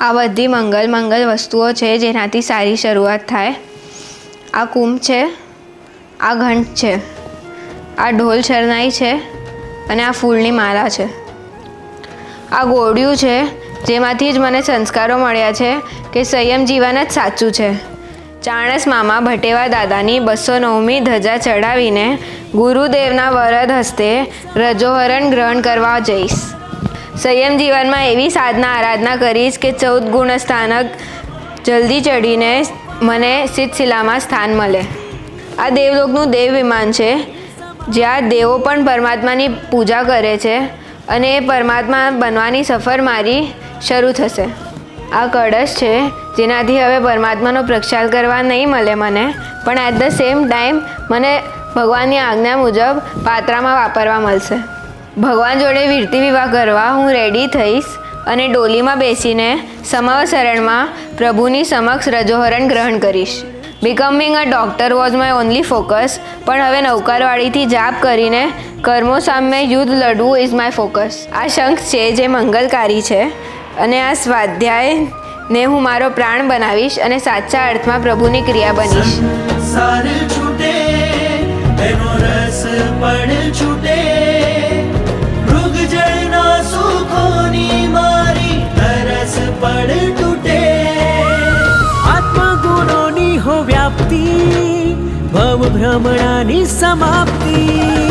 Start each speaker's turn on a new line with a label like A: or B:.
A: આ બધી મંગલ વસ્તુઓ છે જેનાથી સારી શરૂઆત થાય. આ કુંભ છે, આ ઘંટ છે, આ ઢોલ શરણાઈ છે અને આ ફૂલની માળા છે. આ ગોળિયું છે જેમાંથી જ મને સંસ્કારો મળ્યા છે કે સંયમ જીવન જ સાચું છે. ચાણસ મામા ભટેવા દાદાની 209મી ધજા ચડાવીને ગુરુદેવના વરદ હસ્તે રજોહરણ ગ્રહણ કરવા જઈશ. સંયમ જીવનમાં એવી સાધના આરાધના કરીશ કે 14 ગુણ સ્થાનક જલ્દી ચડીને મને સિદ્ધશિલામાં સ્થાન મળે. આ દેવલોકનું દેવ વિમાન છે જ્યાં દેવો પણ પરમાત્માની પૂજા કરે છે અને એ પરમાત્મા બનવાની સફર મારી શરૂ થશે. આ કળશ છે જેનાથી હવે પરમાત્માનો પ્રક્ષાલ કરવા નહીં મળે મને, પણ એટ ધ સેમ ટાઈમ મને ભગવાનની આજ્ઞા મુજબ પાત્રામાં વાપરવા મળશે. ભગવાન જોડે વિરતી વિવાહ કરવા હું રેડી થઈશ અને ડોલીમાં બેસીને સમાવસરણમાં પ્રભુની સમક્ષ રજોહરણ ગ્રહણ કરીશ. Becoming a doctor was my only focus, પણ હવે નૌકારવાળીથી જાપ કરીને કર્મો સામે યુદ્ધ લડવું ઇઝ માય ફોકસ. આ શંખ છે જે મંગલકારી છે અને આ સ્વાધ્યાયને હું મારો પ્રાણ બનાવીશ અને સાચા અર્થમાં પ્રભુની ક્રિયા બનીશ.
B: આત્મગુણોની હો વ્યાપ્તિ, ભવ ભ્રમણાની સમાપ્તિ.